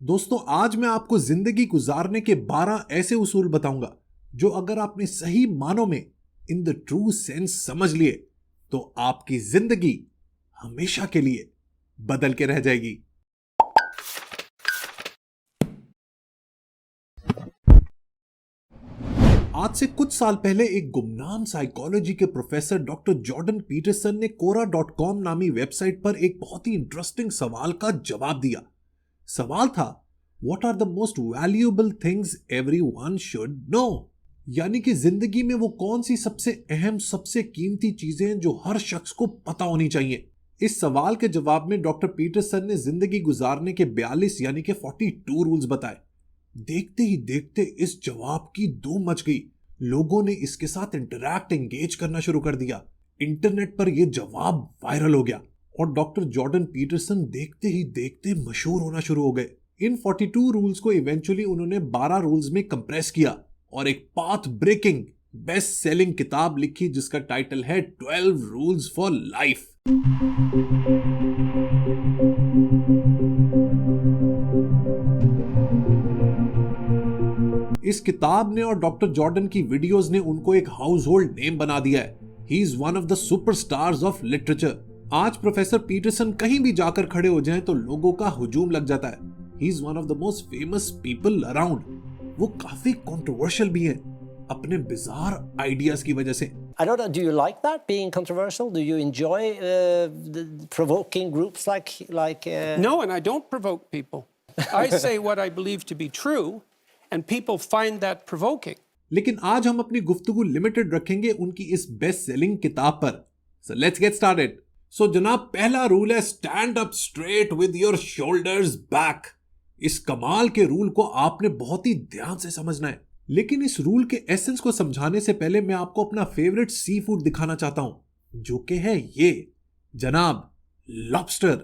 दोस्तों आज मैं आपको जिंदगी गुजारने के 12 ऐसे उसूल बताऊंगा जो अगर आपने सही मानों में इन द ट्रू सेंस समझ लिए तो आपकी जिंदगी हमेशा के लिए बदल के रह जाएगी। आज से कुछ साल पहले एक गुमनाम साइकोलॉजी के प्रोफेसर डॉक्टर जॉर्डन पीटरसन ने Quora.com नामी वेबसाइट पर एक बहुत ही इंटरेस्टिंग सवाल का जवाब दिया। सवाल था, What are the most valuable things everyone should know? यानी कि जिंदगी में वो कौन सी सबसे अहम, सबसे कीमती चीजें जो हर शख्स को पता होनी चाहिए। इस सवाल के जवाब में डॉक्टर पीटरसन ने जिंदगी गुजारने के 42 यानी कि 42 रूल्स बताए। देखते ही देखते इस जवाब की धूम मच गई। लोगों ने इसके साथ इंटरैक्ट, एंगेज करना शुरू कर दिया। इंटरनेट पर यह जवाब वायरल हो गया और डॉक्टर जॉर्डन पीटरसन देखते ही देखते मशहूर होना शुरू हो गए। इन 42 रूल्स को इवेंचुअली उन्होंने 12 रूल्स में कंप्रेस किया और एक पाथ ब्रेकिंग बेस्ट सेलिंग किताब लिखी जिसका टाइटल है 12 रूल्स फॉर लाइफ। इस किताब ने और डॉक्टर जॉर्डन की वीडियोस ने उनको एक हाउस होल्ड नेम बना दिया है। He is one of the superstars of literature. आज प्रोफेसर पीटरसन कहीं भी जाकर खड़े हो जाएं तो लोगों का हुजूम लग जाता है। He is one of the most famous people around. वो काफी कंट्रोवर्शियल भी हैं अपने बिजार आइडियाज की वजह से। I don't know, do you like that, being controversial? Do you enjoy provoking groups like No, and I don't provoke people. I say what I believe to be true, and people find that provoking. लेकिन आज हम अपनी गुफ्तगू limited रखेंगे उनकी इस best selling किताब पर। So let's get started. So जनाब, पहला रूल है stand up straight with your shoulders back. इस कमाल के रूल को आपने बहुत ही ध्यान से समझना है। लेकिन इस रूल के एसेंस को समझाने से पहले मैं आपको अपना फेवरेट सी फूड दिखाना चाहता हूं, जो कि है ये जनाब, lobster.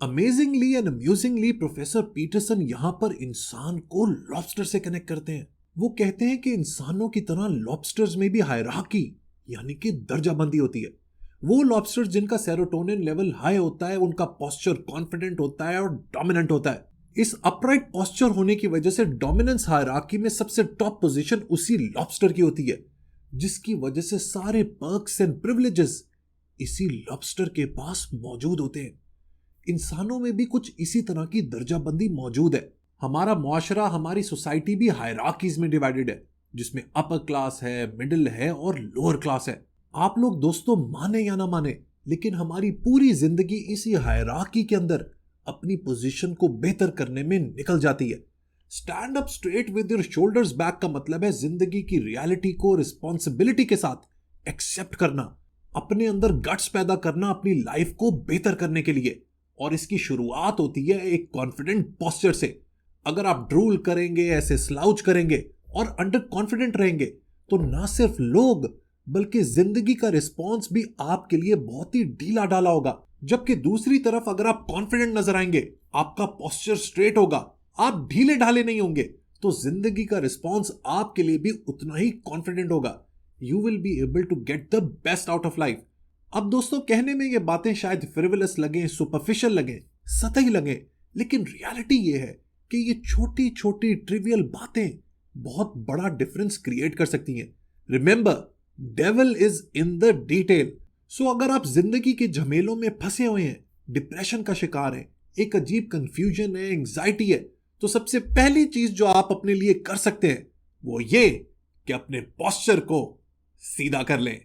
Amazingly and amusingly professor Peterson यहां पर इंसान को लॉबस्टर से कनेक्ट करते हैं। वो कहते हैं कि इंसानों की तरह लॉबस्टर्स में भी हायरार्की यानी कि दर्जाबंदी होती है। वो लॉबस्टर्स जिनका सेरोटोनिन लेवल हाई होता है, उनका पोस्चर कॉन्फिडेंट होता है और डोमिनेंट होता है। इस अपराइट पोस्चर होने की वजह से डोमिनेंस हायरार्की में सबसे टॉप पोजीशन उसी लॉबस्टर की होती है, जिसकी वजह से सारे पर्क्स एंड प्रिविलेजेस इसी लॉबस्टर के पास मौजूद होते हैं। इंसानों में भी कुछ इसी तरह की दर्जाबंदी मौजूद है। हमारा मुआशरा, हमारी सोसाइटी भी हायरार्कीज में डिवाइडेड है, जिसमें अपर क्लास है, मिडिल है और लोअर क्लास है। आप लोग दोस्तों माने या ना माने, लेकिन हमारी पूरी जिंदगी इसी हायरार्की के अंदर अपनी पोजीशन को बेहतर करने में निकल जाती है। Stand up straight with your shoulders back का मतलब है जिंदगी की रियलिटी को रिस्पॉन्सिबिलिटी के साथ एक्सेप्ट करना, अपने अंदर गट्स पैदा करना अपनी लाइफ को बेहतर करने के लिए। और इसकी शुरुआत होती है एक कॉन्फिडेंट पोस्चर से। अगर आप ड्रूल करेंगे, ऐसे स्लाउच करेंगे और अंडर कॉन्फिडेंट रहेंगे तो ना सिर्फ लोग बल्कि जिंदगी का रिस्पॉन्स भी आपके लिए बहुत ही ढीला ढाला होगा। जबकि दूसरी तरफ अगर आप कॉन्फिडेंट नजर आएंगे, आपका पोस्चर स्ट्रेट होगा, आप ढीले ढाले नहीं होंगे, तो जिंदगी का रिस्पॉन्स आपके लिए भी उतना ही कॉन्फिडेंट होगा। You will be able to get the best out of life. अब दोस्तों, कहने में ये बातें शायद फ्रिवलस लगे, सुपरफिशियल लगे, सतही लगे, लेकिन रियलिटी ये है कि ये छोटी छोटी ट्रिवियल बातें बहुत बड़ा डिफरेंस क्रिएट कर सकती हैं। Remember, devil is in the detail. So अगर आप जिंदगी के झमेलों में फंसे हुए हैं, डिप्रेशन का शिकार हैं, एक अजीब कंफ्यूजन है, एंजाइटी है, तो सबसे पहली चीज जो आप अपने लिए कर सकते हैं वो ये कि अपने पोस्चर को सीधा कर लें।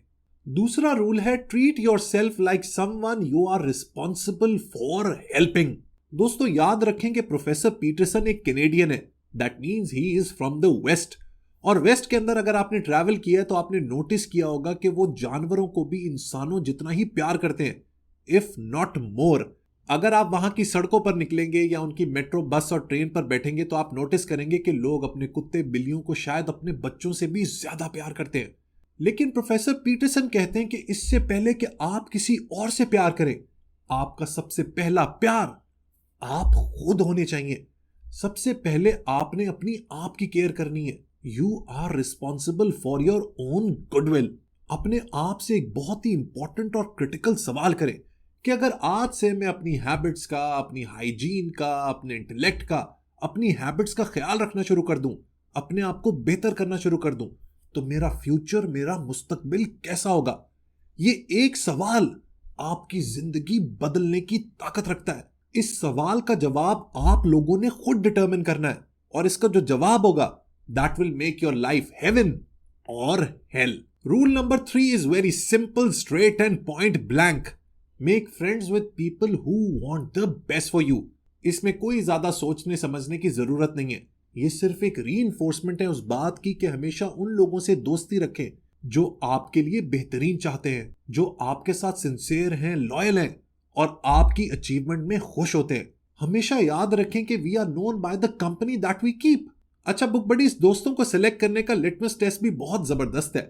दूसरा रूल है treat yourself like someone you are responsible for helping. दोस्तों याद रखें कि प्रोफेसर पीटरसन एक कैनेडियन है। That means he is from the west. और वेस्ट के अंदर अगर आपने ट्रैवल किया है तो आपने नोटिस किया होगा कि वो जानवरों को भी इंसानों जितना ही प्यार करते हैं, इफ नॉट मोर। अगर आप वहां की सड़कों पर निकलेंगे या उनकी मेट्रो, बस और ट्रेन पर बैठेंगे तो आप नोटिस करेंगे कि लोग अपने कुत्ते बिल्लियों को शायद अपने बच्चों से भी ज्यादा प्यार करते हैं। लेकिन प्रोफेसर पीटरसन कहते हैं कि इससे पहले कि आप किसी और से प्यार करें, आपका सबसे पहला प्यार आप खुद होने चाहिए। सबसे पहले आपने अपनी आप की केयर करनी है। You are responsible for your own goodwill. अपने आप से एक बहुत ही इंपॉर्टेंट और क्रिटिकल सवाल करें कि अगर आज से मैं अपनी हैबिट्स का, अपनी हाइजीन का, अपने इंटेलेक्ट का अपनी हैबिट्स का ख्याल रखना शुरू कर दूं, अपने आप को बेहतर करना शुरू कर दूं, तो मेरा फ्यूचर, मेरा मुस्तकबिल कैसा होगा? ये एक सवाल आपकी जिंदगी बदलने की ताकत रखता है। इस सवाल का जवाब आप लोगों ने खुद डिटरमिन करना है, और इसका जो जवाब होगा that will make your life heaven और hell. Rule number 3 is very simple, straight and point blank. Make friends with people who want the best for you. इसमें कोई ज्यादा सोचने समझने की जरूरत नहीं है। ये सिर्फ एक रीइंफोर्समेंट है उस बात की कि हमेशा उन लोगों से दोस्ती रखें जो आपके लिए बेहतरीन चाहते हैं, जो आपके साथ सिंसियर हैं, लॉयल हैं और आपकी अचीवमेंट में खुश होते हैं। हमेशा याद रखें कि we are known by the company that we keep. अच्छा बुक बडीज, दोस्तों को सिलेक्ट करने का लिटमस टेस्ट भी बहुत जबरदस्त है।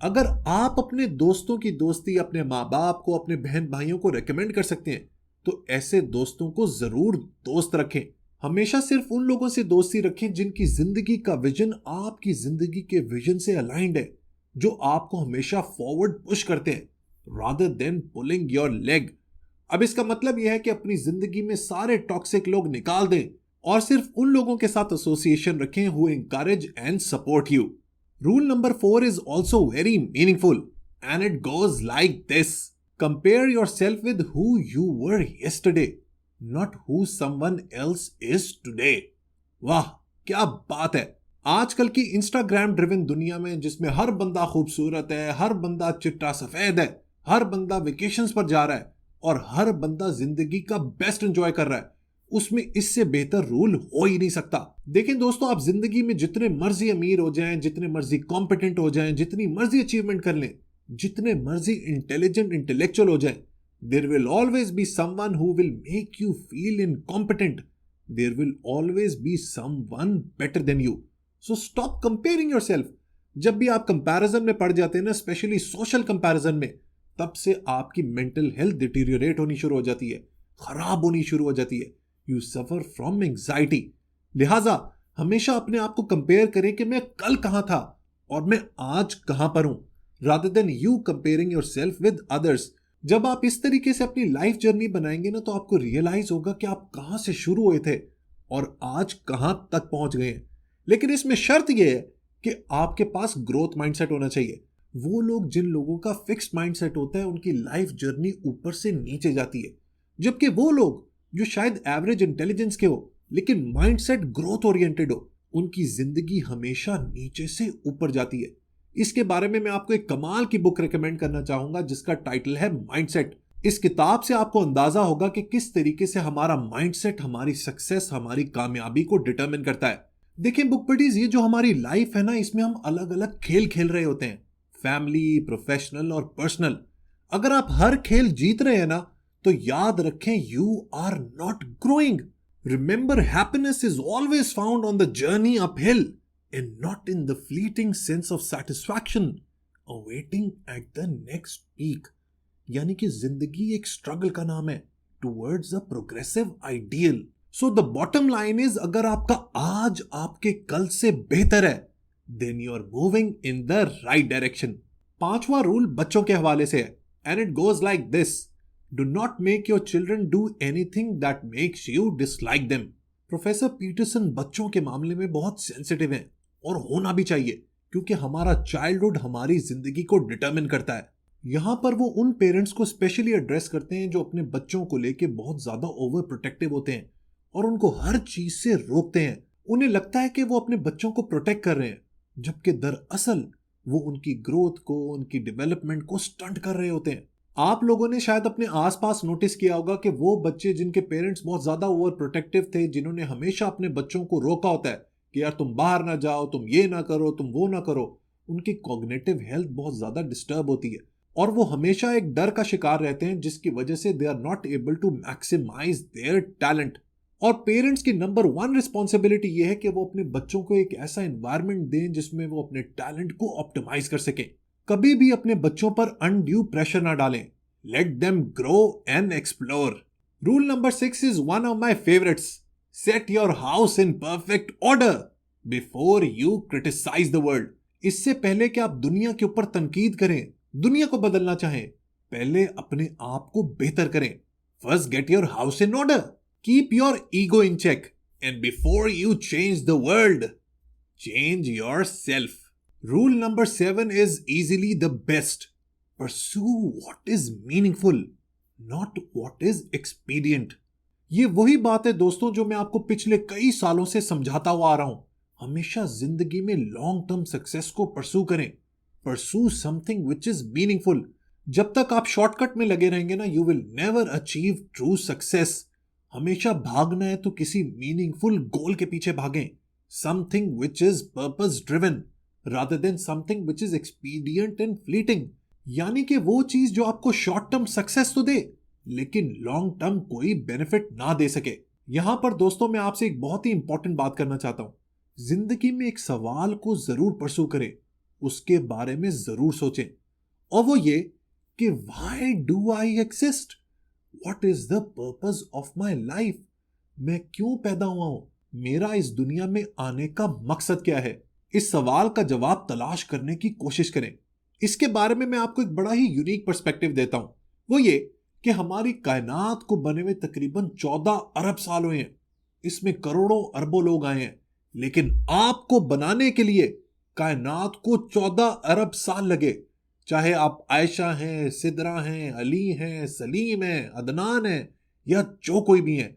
अगर आप अपने दोस्तों की दोस्ती अपने माँ बाप को, अपने बहन भाइयों को रेकमेंड कर सकते हैं, तो ऐसे दोस्तों को जरूर दोस्त रखें। हमेशा सिर्फ उन लोगों से दोस्ती रखें जिनकी जिंदगी का विजन आपकी जिंदगी के विजन से अलाइंड है, जो आपको हमेशा फॉरवर्ड पुश करते हैं rather than pulling your leg. अब इसका मतलब यह है कि अपनी जिंदगी में सारे टॉक्सिक लोग निकाल दें और सिर्फ उन लोगों के साथ एसोसिएशन रखें who encourage and support you. Rule number 4 is also very meaningful and it goes like this. Compare yourself with who you were yesterday, not who someone else is today. वाह क्या बात है। आजकल की इंस्टाग्राम ड्रिवन दुनिया में जिसमें हर बंदा खूबसूरत है, हर बंदा चिट्टा सफेद है, हर बंदा वेकेशंस पर जा रहा है और हर बंदा जिंदगी का बेस्ट एंजॉय कर रहा है, उसमें इससे बेहतर रूल हो ही नहीं सकता। देखें दोस्तों, आप जिंदगी में जितने मर्जी अमीर हो जाएं, जितने मर्जी कॉम्पिटेंट हो जाएं, जितनी मर्जी अचीवमेंट कर लें, जितने मर्जी इंटेलिजेंट इंटेलेक्चुअल हो जाएं, there will always be someone who will make you feel incompetent. There will always be someone better than you. So stop comparing yourself. जब भी आप कंपैरिजन में पड़ जाते हैं ना, स्पेशली सोशल कंपैरिजन में, तब से आपकी मेंटल हेल्थ डिटीरियोरेट होनी शुरू हो जाती है, खराब होनी शुरू हो जाती है। You suffer from anxiety. लिहाजा हमेशा अपने आप को कंपेयर करें कि मैं कल कहां था और मैं आज कहां पर हूं, rather than you comparing yourself with others. जब आप इस तरीके से अपनी लाइफ जर्नी बनाएंगे ना, तो आपको रियलाइज होगा कि आप कहां से शुरू हुए थे और आज कहां तक पहुंच गए हैं। लेकिन इसमें शर्त यह है कि आपके पास ग्रोथ माइंडसेट होना चाहिए। वो लोग, जिन लोगों का फिक्स्ड माइंडसेट होता है, उनकी लाइफ जर्नी ऊपर से नीचे जाती है, जबकि वो लोग जो शायद एवरेज इंटेलिजेंस के हो लेकिन माइंडसेट ग्रोथ ओरिएंटेड हो, उनकी जिंदगी हमेशा नीचे से ऊपर जाती है। इसके बारे में मैं आपको एक कमाल की बुक रेकमेंड करना चाहूंगा जिसका टाइटल है माइंडसेट। इस किताब से आपको अंदाजा होगा कि किस तरीके से हमारा माइंडसेट हमारी सक्सेस, हमारी कामयाबी को डिटरमिन करता है। देखिए बुक बडीज, ये जो हमारी लाइफ है ना, इसमें हम अलग अलग खेल खेल रहे होते हैं, फैमिली, प्रोफेशनल और पर्सनल। अगर आप हर खेल जीत रहे हैं ना, तो याद रखें you are not growing. Remember, happiness is always found on the journey uphill and not in the fleeting sense of satisfaction awaiting at the next peak. यानी कि जिंदगी एक स्ट्रगल का नाम है towards a progressive ideal. So the bottom line is, अगर आपका आज आपके कल से बेहतर है, then you are moving in the right direction. 5वां रूल बच्चों के हवाले से है and it goes like this. Do not make your children do anything that makes you dislike them. Professor Peterson बच्चों के मामले में बहुत सेंसिटिव हैं और होना भी चाहिए, क्योंकि हमारा चाइल्डहुड हमारी जिंदगी को डिटरमिन करता है। यहां पर वो उन पेरेंट्स को स्पेशली एड्रेस करते हैं जो अपने बच्चों को लेके बहुत ज्यादा ओवर प्रोटेक्टिव होते हैं और उनको हर चीज से रोकते हैं। उन्हें लगता है कि वो अपने बच्चों को प्रोटेक्ट कर रहे हैं, जबकि दरअसल वो उनकी ग्रोथ को, उनकी डेवलपमेंट को स्टंट कर रहे होते हैं। आप लोगों ने शायद अपने आसपास नोटिस किया होगा कि वो बच्चे जिनके पेरेंट्स बहुत ज्यादा ओवर प्रोटेक्टिव थे, जिन्होंने हमेशा अपने बच्चों को रोका होता है कि यार तुम बाहर ना जाओ, तुम ये ना करो, तुम वो ना करो, उनकी कॉग्निटिव हेल्थ बहुत ज्यादा डिस्टर्ब होती है और वो हमेशा एक डर का शिकार रहते हैं, जिसकी वजह से they are not able to maximise their talent. और पेरेंट्स की नंबर 1 रिस्पॉन्सिबिलिटी ये है कि वो अपने बच्चों को एक ऐसा एनवायरनमेंट दें जिसमें वो अपने टैलेंट को ऑप्टिमाइज कर सकें। कभी भी अपने बच्चों पर अनड्यू प्रेशर ना डालें। Let them grow and explore. Rule number 6 is one of my favourites. Set your house in perfect order before you criticise the world. इससे पहले कि आप दुनिया के ऊपर तनकीद करें, दुनिया को बदलना चाहें, पहले अपने आप को बेहतर करें. First get your house in order. Keep your ego in check. And before you change the world, change yourself. Rule number 7 is easily the best. Pursue what is meaningful, not what is expedient. ये वही बात है दोस्तों जो मैं आपको पिछले कई सालों से समझाता हुआ आ रहा हूं. हमेशा जिंदगी में लॉन्ग टर्म सक्सेस को परसू करें. परसू समथिंग विच इज मीनिंगफुल. जब तक आप शॉर्टकट में लगे रहेंगे ना, you will never achieve true success. हमेशा भागना है तो किसी मीनिंगफुल गोल के पीछे भागें. Something which is purpose driven rather than something which is expedient and fleeting. यानी कि वो चीज जो आपको शॉर्ट टर्म सक्सेस तो दे लेकिन लॉन्ग टर्म कोई बेनिफिट ना दे सके. यहां पर दोस्तों मैं आपसे एक बहुत ही इंपॉर्टेंट बात करना चाहता हूं. जिंदगी में एक सवाल को जरूर परसू करें, उसके बारे में जरूर सोचें, और वो ये कि why do I exist, what is the purpose of my life. मैं क्यों पैदा हुआ हूं, मेरा इस दुनिया में आने का मकसद क्या है. इस सवाल का जवाब तलाश करने की कोशिश करें. इसके बारे में मैं आपको एक बड़ा ही यूनिक पर्सपेक्टिव देता हूं. वो ये कि हमारी कायनात को बने हुए तकरीबन 14 अरब साल हुए हैं. इसमें करोड़ों अरबों लोग आए हैं, लेकिन आपको बनाने के लिए कायनात को 14 अरब साल लगे. चाहे आप आयशा हैं, सिदरा हैं, अली हैं, सलीम हैं, अदनान हैं या जो कोई भी हैं,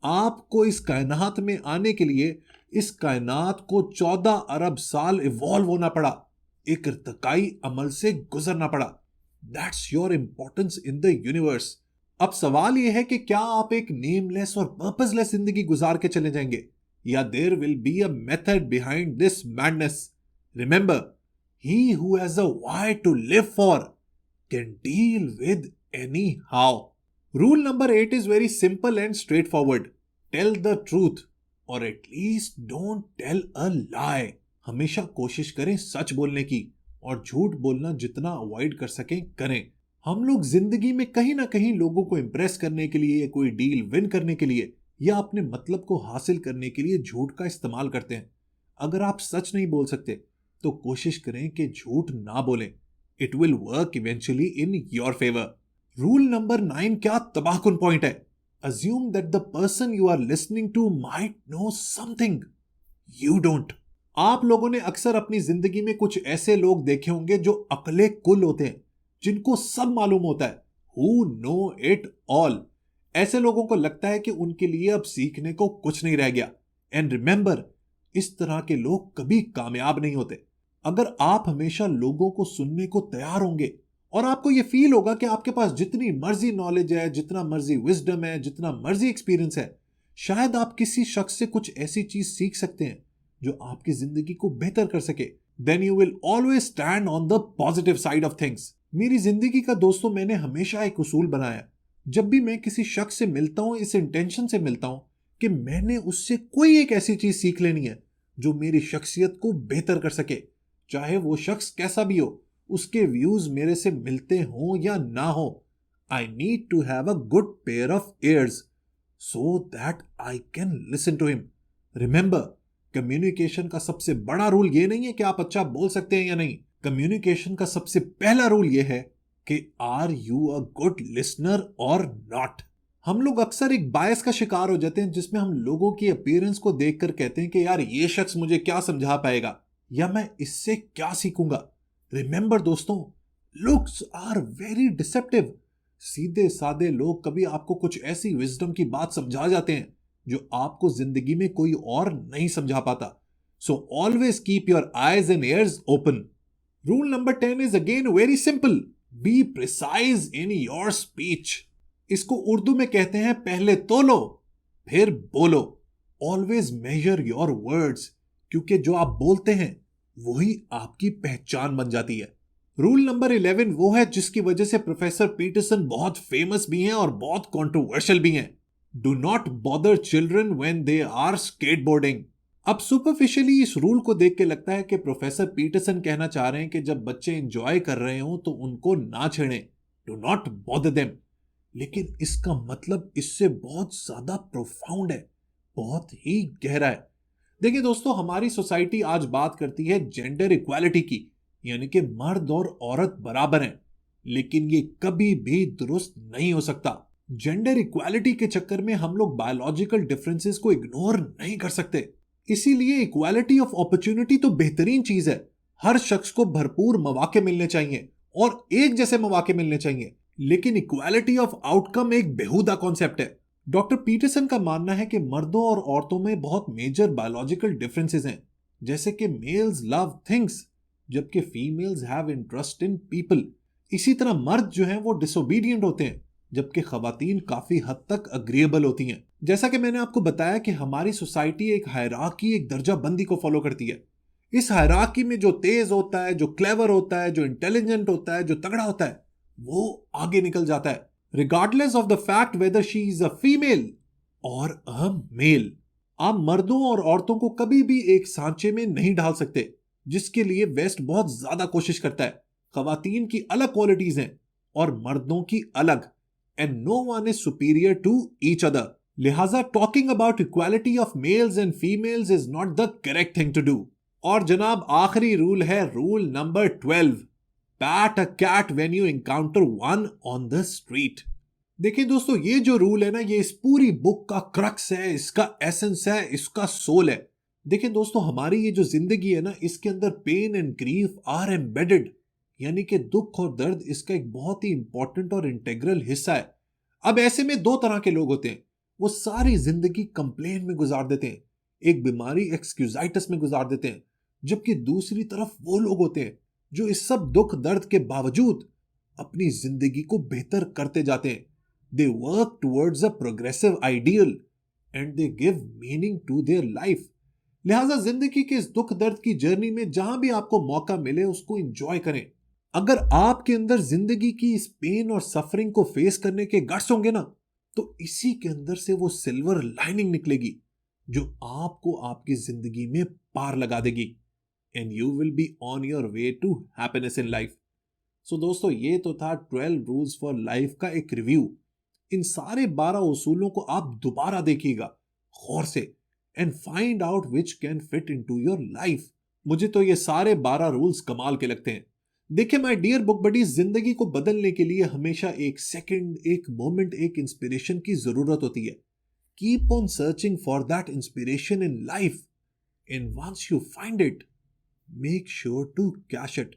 आपको इस कायनात में आने के लिए इस कायनात को 14 अरब साल इवॉल्व होना पड़ा, एक इर्तिकाई अमल से गुजरना पड़ा. That's your importance in the universe. अब सवाल यह है कि क्या आप एक नेमलेस और पर्पसलेस जिंदगी गुजार के चले जाएंगे, या there will be a method behind this madness. Remember, he who has a why to live for can deal with anyhow. Rule number 8 is very simple and straightforward. Tell the truth, or at least don't tell a lie. हमेशा कोशिश करें सच बोलने की, और झूठ बोलना जितना avoid कर सकें करें. हम लोग जिंदगी में कहीं ना कहीं लोगों को इंप्रेस करने के लिए, कोई डील विन करने के लिए या अपने मतलब को हासिल करने के लिए झूठ का इस्तेमाल करते हैं. अगर आप सच नहीं बोल सकते तो कोशिश करें कि झूठ ना बोलें. It will work eventually in your favour. Rule number 9 क्या तबाहकुन पॉइंट है. Assume that the person you are listening to might know something you don't. आप लोगों ने अक्सर अपनी जिंदगी में कुछ ऐसे लोग देखे होंगे जो अकले कुल होते हैं, जिनको सब मालूम होता है, हु नो इट ऑल. ऐसे लोगों को लगता है कि उनके लिए अब सीखने को कुछ नहीं रह गया. एंड रिमेंबर, इस तरह के लोग कभी कामयाब नहीं होते. अगर आप हमेशा लोगों को सुनने को तैयार होंगे और आपको यह फील होगा कि आपके पास जितनी मर्जी नॉलेज है, जितना मर्जी विजडम है, जितना मर्जी एक्सपीरियंस है, शायद आप किसी शख्स से कुछ ऐसी चीज सीख सकते हैं जो आपकी जिंदगी को बेहतर कर सके, then you will always stand on the positive side of things. मेरी जिंदगी का दोस्तों मैंने हमेशा एक उसूल बनाया, जब भी मैं किसी शख्स से मिलता हूं, इस इंटेंशन से मिलता हूं कि मैंने उससे कोई एक ऐसी चीज सीख लेनी है जो मेरी शख्सियत को बेहतर कर सके. चाहे वो शख्स कैसा भी हो, उसके व्यूज मेरे से मिलते हों या ना हो. I need to have a good pair of ears so that I can listen to him. Remember, communication का सबसे बड़ा रूल ये नहीं है कि आप अच्छा बोल सकते हैं या नहीं. कम्युनिकेशन का सबसे पहला रूल ये है कि are you a good listener और नॉट. हम लोग अक्सर एक बायस का शिकार हो जाते हैं, जिसमें हम लोगों की अपीयरेंस को देखकर कहते हैं कि यार ये शख्स मुझे क्या समझा पाएगा, या मैं इससे क्या सीखूंगा. रिमेंबर दोस्तों, लुक्स आर वेरी डिसेप्टिव. सीधे साधे लोग कभी आपको कुछ ऐसी विजडम की बात समझा जाते हैं जो आपको जिंदगी में कोई और नहीं समझा पाता. So always keep your eyes and years open. Rule number 10 is again very simple. Be precise in your speech. इसको उर्दू में कहते हैं पहले तोलो फिर बोलो. ऑलवेज मेजर योर वर्ड्स, क्योंकि जो आप बोलते हैं वही आपकी पहचान बन जाती है. रूल नंबर 11 वो है जिसकी वजह से प्रोफेसर पीटरसन बहुत फेमस भी हैं और बहुत कंट्रोवर्शियल भी हैं. Do not bother children when they are skateboarding. अब सुपरफिशियली इस रूल को देख के लगता है कि प्रोफेसर पीटरसन कहना चाह रहे हैं कि जब बच्चे एंजॉय कर रहे हो तो उनको ना छेड़ें. Do not bother them. लेकिन इसका मतलब इससे बहुत ज्यादा प्रोफाउंड है, बहुत ही गहरा है. देखिए दोस्तों, हमारी सोसाइटी आज बात करती है जेंडर इक्वालिटी की, यानी कि मर्द और औरत बराबर हैं, लेकिन ये कभी भी दुरुस्त नहीं हो सकता. जेंडर इक्वालिटी के चक्कर में हम लोग बायोलॉजिकल डिफरेंसेस को इग्नोर नहीं कर सकते। इसीलिए इक्वालिटी ऑफ अपॉर्चुनिटी तो बेहतरीन चीज है। हर शख्स को भरपूर मौके मिलने चाहिए और एक जैसे मौके मिलने चाहिए, लेकिन इक्वालिटी ऑफ आउटकम एक बेहुदा कॉन्सेप्ट है। डॉक्टर पीटरसन का मानना है कि मर्दों और औरतों में बहुत मेजर बायोलॉजिकल डिफरेंसेस हैं, जैसे कि मेल्स लव थिंग्स जबकि females have interest in people. इसी तरह मर्द जो हैं वो डिसोबीडियंट होते हैं जबकि खवातीन काफी हद तक अग्रीएबल होती हैं। जैसा कि मैंने आपको बताया कि हमारी सोसाइटी एक हायरार्की, एक दर्जा बंदी को फॉलो करती है। इस हायरार्की में जो तेज होता है, जो क्लेवर होता है, जो इंटेलिजेंट होता है, जो तगड़ा होता है, वो आगे निकल जाता है, regardless of the fact whether she is a female और अ मेल। आप मर्दों और औरतों को कभी भी एक सांचे में नहीं डाल सकते, जिसके लिए वेस्ट बहुत ज्यादा कोशिश करता है। खवातीन की अलग क्वालिटीज हैं और मर्दों की अलग, and no one is superior to each other. लिहाजा talking about equality of males and females is not the correct thing to do. और जनाब आखिरी रूल है rule number 12, pat a cat when you encounter one on the street. देखिए दोस्तों, ये जो rule है ना, ये इस पूरी बुक का क्रक्स है, इसका एसेंस है, इसका सोल है। देखिए दोस्तों, हमारी ये जो जिंदगी है ना, इसके अंदर pain and grief are embedded, यानी कि दुख और दर्द इसका एक बहुत ही इंपॉर्टेंट और इंटेग्रल हिस्सा है। अब ऐसे में दो तरह के लोग होते हैं, वो सारी जिंदगी कंप्लेन में गुजार देते हैं, एक बीमारी एक्सक्यूजाइटिस में गुजार देते हैं, जबकि दूसरी तरफ वो लोग होते हैं जो इस सब दुख दर्द के बावजूद अपनी जिंदगी को बेहतर करते जाते हैं। They work towards a progressive ideal and they give meaning to their life. लिहाजा जिंदगी के इस दुख दर्द की जर्नी में जहां भी आपको मौका मिले उसको एंजॉय करें। अगर आपके अंदर जिंदगी की इस पेन और सफरिंग को फेस करने के गट्स होंगे ना, तो इसी के अंदर से वो सिल्वर लाइनिंग निकलेगी जो आपको आपकी जिंदगी में पार लगा देगी, and you will be on your way to happiness in life. So दोस्तों, ये तो था 12 रूल्स फॉर लाइफ का एक रिव्यू। इन सारे 12 उसूलों को आप दोबारा देखिएगा गौर से and find out which can fit into your life. मुझे तो ये सारे 12 रूल्स कमाल के लगते हैं। देखिए माय डियर बुक बडीज, जिंदगी को बदलने के लिए हमेशा एक सेकंड, एक मोमेंट, एक इंस्पिरेशन की जरूरत होती है। Keep on searching for that inspiration in life, and once you find it, make sure to cash it.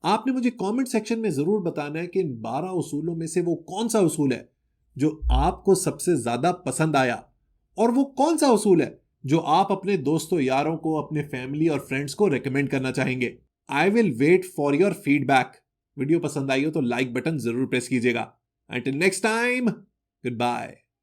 आपने मुझे कमेंट सेक्शन में जरूर बताना है कि इन 12 उसूलों में से वो कौन सा उसूल है जो आपको सबसे ज्यादा पसंद आया, और वो कौन सा उसूल है जो आप अपने दोस्तों यारों को, अपने फैमिली और फ्रेंड्स को रेकमेंड करना चाहेंगे। I will wait for your feedback. Video पसंद आई हो तो लाइक बटन जरूर प्रेस कीजिएगा। Until next time, good bye.